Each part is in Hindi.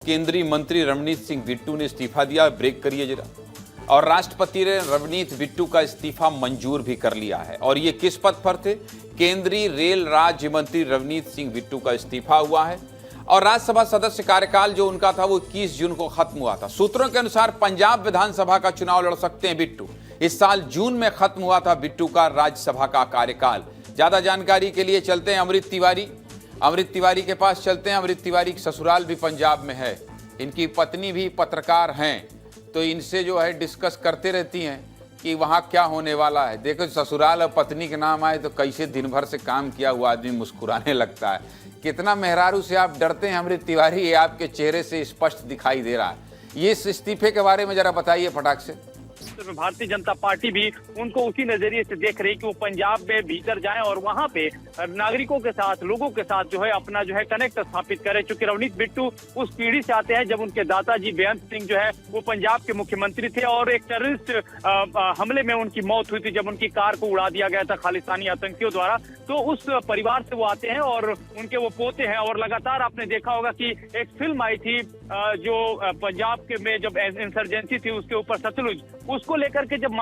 केंद्रीय मंत्री रवनीत सिंह बिट्टू ने इस्तीफा दिया। ब्रेक करिए जरा। और राष्ट्रपति ने रवनीत बिट्टू का इस्तीफा मंजूर भी कर लिया है। और ये किस पद पर थे? केंद्रीय रेल राज्य मंत्री रवनीत सिंह बिट्टू का इस्तीफा हुआ है और राज्यसभा सदस्य कार्यकाल जो उनका था वो 21 जून को खत्म हुआ था। सूत्रों के अनुसार पंजाब विधानसभा का चुनाव लड़ सकते हैं बिट्टू। इस साल जून में खत्म हुआ था बिट्टू का राज्यसभा का कार्यकाल। ज्यादा जानकारी के लिए चलते हैं अमृत तिवारी के पास चलते हैं। अमृत तिवारी की ससुराल भी पंजाब में है, इनकी पत्नी भी पत्रकार हैं, तो इनसे जो है डिस्कस करते रहती हैं कि वहाँ क्या होने वाला है। देखो, ससुराल और पत्नी के नाम आए तो कैसे दिन भर से काम किया हुआ आदमी मुस्कुराने लगता है। कितना मेहरारू से आप डरते हैं अमृत तिवारी, ये आपके चेहरे से स्पष्ट दिखाई दे रहा है। ये इस इस्तीफे के बारे में जरा बताइए फटाक से। भारतीय जनता पार्टी भी उनको उसी नजरिए से देख रही कि वो पंजाब में भीतर जाएं और वहां पे नागरिकों के साथ, लोगों के साथ जो है अपना जो है कनेक्ट स्थापित करें। क्योंकि रवनीत बिट्टू उस पीढ़ी से आते हैं जब उनके दादाजी बेअंत सिंह जो है वो पंजाब के मुख्यमंत्री थे और एक टेररिस्ट हमले में उनकी मौत हुई थी जब उनकी कार को उड़ा दिया गया था खालिस्तानी आतंकियों द्वारा। तो उस परिवार से वो आते हैं और उनके वो पोते हैं। और लगातार आपने देखा होगा कि एक फिल्म आई थी जो पंजाब के में जब इंसर्जेंसी थी उसके ऊपर सतलुज, उसको लेकर के जब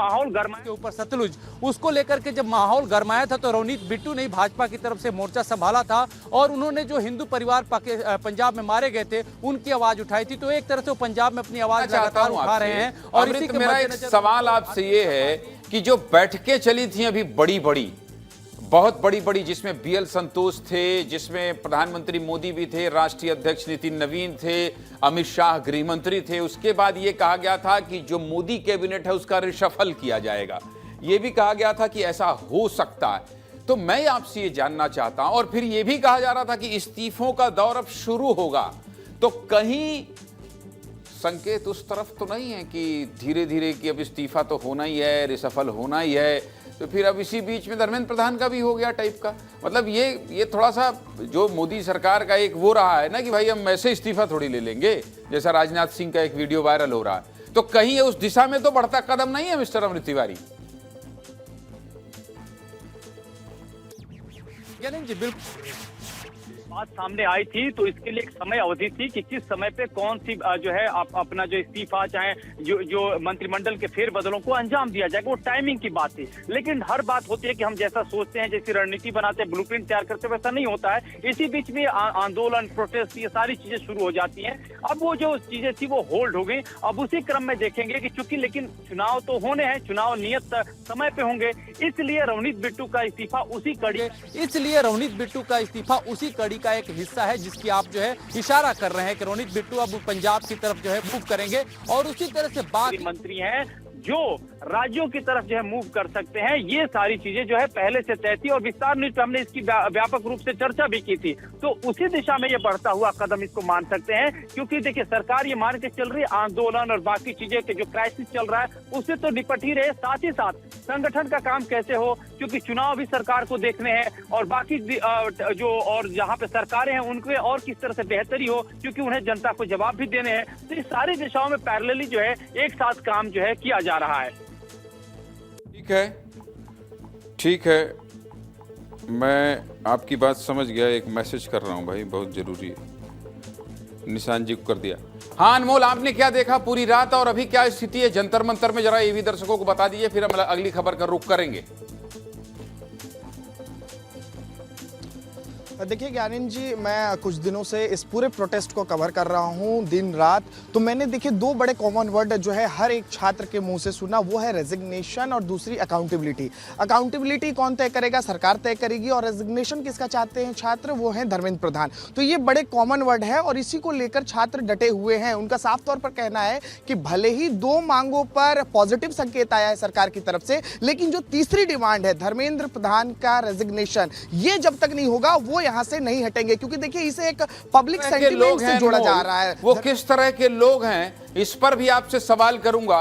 माहौल गरमाया था तो रवनीत बिट्टू ने भाजपा की तरफ से मोर्चा संभाला था और उन्होंने जो हिंदू परिवार पंजाब में मारे गए थे उनकी आवाज उठाई थी। तो एक तरह से वो पंजाब में अपनी आवाज लगातार उठा रहे हैं। और इसी के मेरा एक सवाल आपसे ये है कि जो बैठकें चली थी अभी बहुत बड़ी, जिसमें BL संतोष थे, जिसमें प्रधानमंत्री मोदी भी थे, राष्ट्रीय अध्यक्ष नितिन नवीन थे, अमित शाह गृह मंत्री थे, उसके बाद ये कहा गया था कि जो मोदी कैबिनेट है उसका रिशफल किया जाएगा। ये भी कहा गया था कि ऐसा हो सकता है। तो मैं आपसे ये जानना चाहता हूं, और फिर ये भी कहा जा रहा था कि इस्तीफों का दौर अब शुरू होगा, तो कहीं संकेत उस तरफ तो नहीं है कि धीरे धीरे कि अब इस्तीफा तो होना ही है, रिशफल होना ही है, तो फिर अब इसी बीच में धर्मेंद्र प्रधान का भी हो गया टाइप का? मतलब ये थोड़ा सा जो मोदी सरकार का एक वो रहा है ना कि भाई हम ऐसे इस्तीफा थोड़ी ले लेंगे, जैसा राजनाथ सिंह का एक वीडियो वायरल हो रहा है। तो कहीं उस दिशा में तो बढ़ता कदम नहीं है मिस्टर अमृत तिवारी? जी बिल्कुल बात सामने आई थी तो इसके लिए एक समय अवधि थी कि किस समय पे कौन सी जो है अपना जो इस्तीफा चाहे जो मंत्रिमंडल के फेरबदलों को अंजाम दिया जाएगा, वो टाइमिंग की बात थी। लेकिन हर बात होती है कि हम जैसा सोचते हैं, जैसी रणनीति बनाते हैं, ब्लूप्रिंट तैयार करते हैं, वैसा नहीं होता है। इसी बीच में आंदोलन, प्रोटेस्ट, ये सारी चीजें शुरू हो जाती हैं। अब वो जो चीजें थी वो होल्ड हो गई। अब उसी क्रम में देखेंगे कि चूंकि लेकिन चुनाव तो होने हैं, चुनाव नियत समय पे होंगे, इसलिए रवनीत बिट्टू का इस्तीफा उसी कड़ी का एक हिस्सा है जिसकी आप जो है इशारा कर रहे हैं कि रवनीत बिट्टू अब पंजाब की तरफ जो है मूव करेंगे। और उसी तरह से बात मंत्री हैं जो राज्यों की तरफ जो है मूव कर सकते हैं। ये सारी चीजें जो है पहले से तय थी और विस्तार न्यूज़ पे हमने इसकी व्यापक रूप से चर्चा भी की थी। तो उसी दिशा में ये बढ़ता हुआ कदम इसको मान सकते हैं, क्योंकि देखिए सरकार ये मान के चल रही है आंदोलन और बाकी चीजें के जो क्राइसिस चल रहा है उससे तो निपट ही रहे, साथ ही साथ संगठन का काम कैसे हो, क्योंकि चुनाव भी सरकार को देखने हैं और बाकी जो और जहाँ पे सरकारें हैं उनके और किस तरह से बेहतरी हो, क्योंकि उन्हें जनता को जवाब भी देने हैं। तो इस सारी दिशाओं में पैरेलली जो है एक साथ काम जो है किया जा रहा है। ठीक है, मैं आपकी बात समझ गया। एक मैसेज कर रहा हूं भाई, बहुत जरूरी है। निशान जी को कर दिया। हाँ अनमोल, आपने क्या देखा पूरी रात और अभी क्या स्थिति है जंतर मंतर में, जरा ये भी दर्शकों को बता दीजिए, फिर हम अगली खबर का रुख करेंगे। देखिए ज्ञानेंद्र जी, मैं कुछ दिनों से इस पूरे प्रोटेस्ट को कवर कर रहा हूं दिन रात। तो मैंने देखिए दो बड़े कॉमन वर्ड जो है हर एक छात्र के मुंह से सुना, वो है रेजिग्नेशन और दूसरी अकाउंटेबिलिटी। अकाउंटेबिलिटी कौन तय करेगा? सरकार तय करेगी। और रेजिग्नेशन किसका चाहते हैं छात्र? वो है धर्मेंद्र प्रधान। तो ये बड़े कॉमन वर्ड है और इसी को लेकर छात्र डटे हुए हैं। उनका साफ तौर पर कहना है कि भले ही दो मांगों पर पॉजिटिव संकेत आया है सरकार की तरफ से, लेकिन जो तीसरी डिमांड है धर्मेंद्र प्रधान का रेजिग्नेशन, ये जब तक नहीं होगा वो यहां से नहीं हटेंगे। क्योंकि देखिए इसे एक पब्लिक सेंटिमेंट से जोड़ा जा रहा है। वो किस तरह के लोग हैं इस पर भी आपसे सवाल करूंगा।